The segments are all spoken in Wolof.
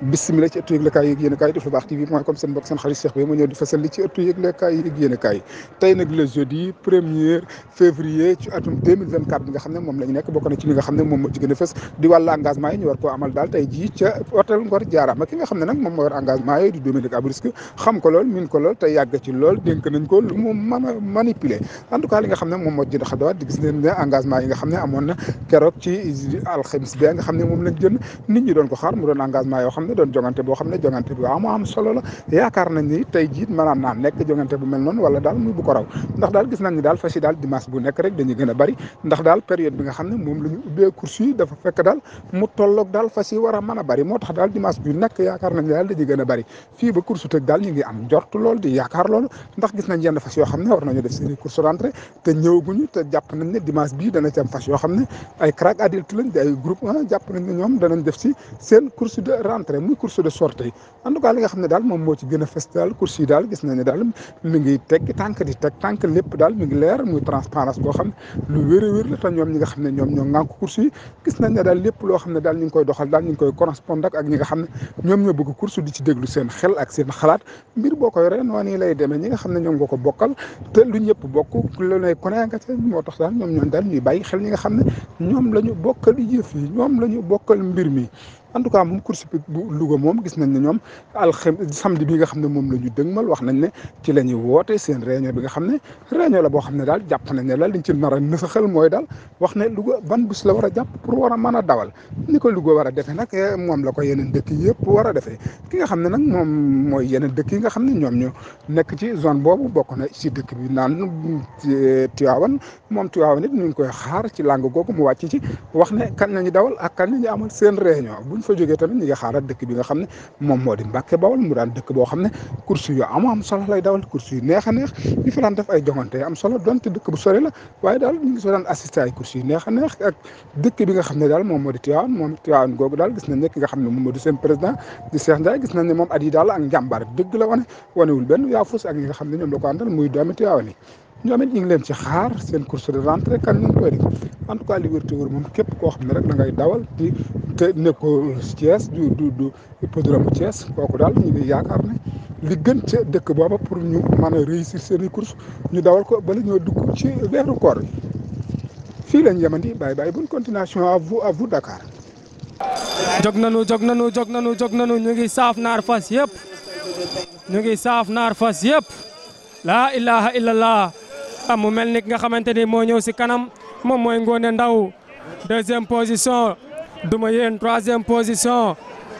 bismillah ci ëttu yëglekaay yi yéenekaay def lu baax TV mooy comme seen mbokk seen xarit Cheikh bi ma ñëw di fasal li ci ëttu yëglekaay yi yéenekaay tey nag le jeudi 1er février ci atum 2024 bi nga xam ne moom la ñu nekk bokk na ci li nga xam ne moom moo ci gën a fës di wàllu engagement yi ñu war koo amal daal tey jii ca hôtel Ngor Jaaraama ki nga xam ne nag moom moo yor engagement yi di Dominique Abourisque xam ko lool min ko lool te yàgg ci lool dénk nañ ko lu mu mën a manipuler en tout cas li nga xam ne moom moo ci xadawaat di gis leen ne engagement yi nga xam ne amoon na keroog ci alxamis bi nga xam ne moom lañ jënd nit ñi doon ko xaar mu doon engagement yoo xam ne doon jongante boo xam ne jongante bi am solo la yaakaar nañ ni tey jiit maanaam naa nekk jongante bu mel noonu wala daal muy bu ko raw ndax daal gis nañ ni daal fas yi daal dimanche bu nekk rek dañuy gën a bari ndax daal période bi nga xam ne moom la ñu ubbee course yi dafa fekk daal mu tolloog daal fas yi war a mën a bari moo tax daal dimanche bu nekk yaakaar nañ daal dañuy gën a bari fii ba course tëj daal ñu ngi am njort lool di yaakaar loolu ndax gis nañ yenn fas yoo xam ne war nañu def seen course rentrée te ñëwaguñu te jàpp nañ ne dimanche bii dana ci am fas yoo xam ne ay crack adulte lañ di ay groupe jàpp nañ ne ñoom danañ def si seen course de rentrée muy course de sortie en tout cas li nga xam ne daal moom moo ci gën a fës daal course yi daal gis nañ ne daal mi ngi teg tànk di teg tànk lépp daal mi ngi leer muy transparence boo xam ne lu wér a wér la te ñoom ñi nga xam ne ñoom ñoo ŋànk course yi gis nañ ne daal lépp loo xam ne daal ñu ngi koy doxal daal ñu ngi koy correspondre ak ñi nga xam ne ñoom ñoo bëgg course di ci déglu seen xel ak seen xalaat mbir boo koy ree noonu lay demee ñi nga xam ne ñoom nga ko bokkal te lu ñëpp bokk lu ne ku ne nga ca moo tax daal ñoom ñoon daal ñuy bàyyi xel ñi nga xam ne ñoom la ñu bokkal yëf yi ñoom la ñu bokkal mbir mi en tout cas moom course bi bu Louga moom gis nañ ne ñoom samedi bi nga xam ne moom la ñu dëgmal wax nañ ne ci la ñuy woote seen réunion bi nga xam ne réunion la boo xam ne daal jàpp nañ ne daal liñ ci nar a nësaxal mooy daal wax ne Louga ban bés la war a jàpp pour war a mën a dawal ni ko Louga war a defee nag moom la ko yeneen dëkk yëpp war a defee ki nga xam ne nag moom mooy yeneen dëkk yi nga xam ne ñoom ñu nekk ci zone boobu bokk na ci dëkk bi naan Tivaouane moom Tivaouane it ñu ngi koy xaar ci làng googu mu wàcc ci wax ne kan nañu dawal ak kan nañu amal seen réunion buñ fa jógee tamit ñi nga xaaral dëkk bi nga xam ne moom moo di Mbàkke Bawol mu daan dëkk boo xam ne course yu am solo lay dawal course yu neex a neex ñu fi daan def ay jongante am solo donte dëkk bu sori la waaye daal ñu ngi soo daan assisté ay course yu neex a neex ak dëkk bi nga xam ne daal moom moo di Tivaouane moom Tivaouane googu daal gis nañ ne ki nga xam ne moom moo di seen président di Cheikh Ndiaye gis nañ ne moom at yi daal ak njàmbaar dëgg la wanewul benn yaafus ak ñi nga xam ne ñoom la ko àndal muy doomi Tivaouane yi ñoom it ñu ngi leen ci xaar seen course de rentrée kan ñu ngi koy def en tout cas li wér te wóor moom képp koo xam ne rek da ngay dawal di te nekkoo Thiès du hippodrome Thiès kooku daal ñu ngi yaakaar ne li gën ca dëkk booba pour ñu mën a réussir seen i course ñu dawal ko bala ñoo dugg ci weeru koor yi fii lañ yemandi bàyyi bonne continuation à vous Dakar. jog nañu ñu ngi saaf naar fas yëpp laa ilaha illallah mu mel ni nga xamante ni moo ñëw si kanam moom mooy Ngoné Ndaw deuxième position Duma Yéen troisième position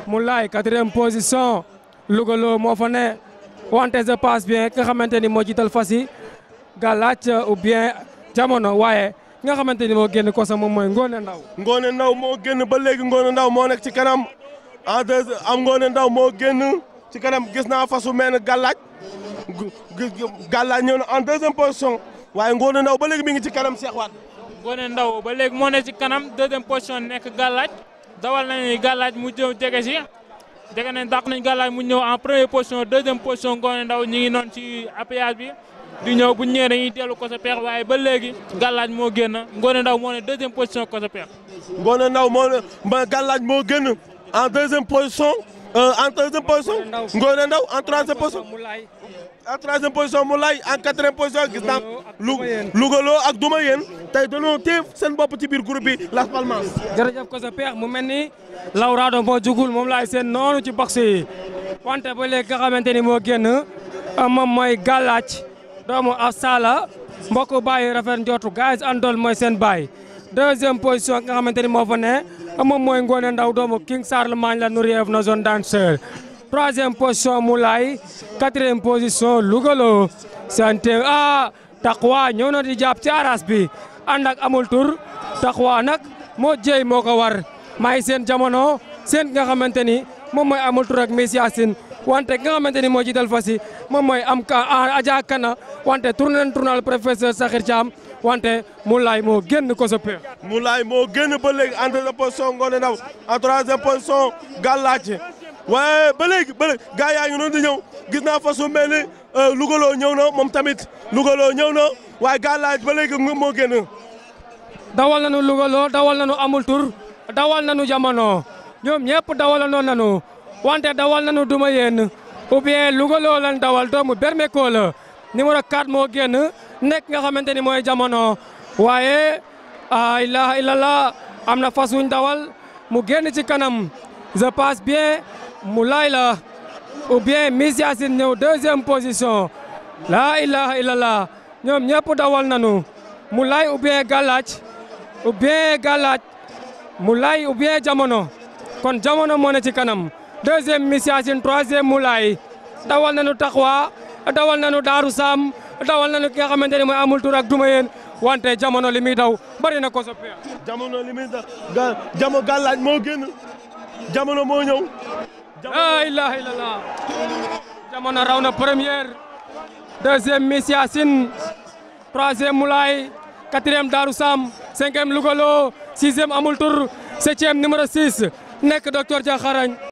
Moulay quatrième position Louga Lo moo fa ne wante je passe bien ki nga xamante ni moo jiital fas yi Galaaj ou bien Jamono waaye ki nga xamante ni moo génn ko sax moom mooy Ngoné Ndaw. Ngoné Ndaw moo génn ba léegi Ngoné Ndaw moo nekk ci kanam Ngoné Ndaw moo génn ci kanam gis naa fasu mel ne Galaaj Galaaj ñëw na en deuxième position waaye Ngoné Ndaw ba léegi mi ngi ci kanam Cheikh Wade. Ngoné Ndaw ba léegi moo ne ci kanam deuxième position nekk Galaaj dawal nañu Galaaj mu ñëw jege si jege nañ dàq nañ Galaaj mu ñëw en première position deuxième position Ngoné Ndaw ñu ngi noonu ci appuyage bi di ñëw bu ñu ñëwee dañuy dellu ko sa peex waaye ba léegi Galaaj moo génn Ngoné Ndaw moo ne deuxième position ko sa peex. Ngoné Ndaw moo ne Galaaj moo génn en deuxième position Ngoné Ndaw en troisième position. en troisième position Moulay en quatrième position gis naa Louga Lo ak Duma Yéen tey dañoo téye seen bopp ci biir groupe bi Las Palmas. jërëjëf ko sa peex mu mel ni Lawrado moo jugul moom laay seen noonu ci box yi wante ba léegi nga xamante ni moo génn moom mooy Galaaj doomu Afsala mbokk bàyyi rafet njortu gaz andol mooy seen baay deuxième position nga xamante ni moo fa ne moom mooy Ngoné Ndaw doomu King Charlemagne la Nouriev na zone danseur troisième position Moulay quatrième position Louga Lo sante Taqwa ñëw na di jàpp ci aras bi ànd ak amul tur Taqwa nag moo jëy moo ko war may seen Jamono seen nga xamante ni moom mooy amul tur ak Miss Yacine wante nga xamante ni moo jiital fas yi moom mooy am Adja Kana wante tournal professeur Sakhir Thiam wante Moulay moo génn ko sa peex. Moulay moo génn ba léegi en deuxième position Ngoné Ndaw en troisième position Galaaj waaye ba léegi gars yaa ngi noonu di ñëw gis naa fasu mel ni Louga Lo ñëw na moom tamit Louga Lo ñëw na waaye Galaaj ba léegi moo génn. dawal nañu Louga Lo dawal nañu amul tur dawal nañu Jamono ñoom ñëpp dawal nañu wante dawal nañu duma yéen ou bien Louga loo lan dawal doomu Bermeko la numéro 4 moo génn nekk nga xamante ni mooy jamono waaye a ilaha illallah am na fas wuñ dawal mu génn ci kanam je passe bien mu laay la ou bien Miss Yacine ñëw deuxième position la ilaha illallah ñoom ñëpp dawal nañu mu laay ou bien gàllaaj mu laay ou bien jamono kon jamono moo ne ci kanam deuxième Miss Yacine troisième mu laay dawal nañu taxwa dawal nañu Daaru Sam dawal nañu ki nga xamante ne mooy amul tur ak duma yéen wante jamono li muy daw bari na ko soppeeku. jamono li muy daw gàllaaj moo génn jamono moo ñëw. la ilaha illallah jamono raw na première deuxième Miss Yacine troisième Moulay quatrième Darou Sam cinquième Louga Lo sixième amul tur septième numéro 6 nekk docteur Dia Xarañ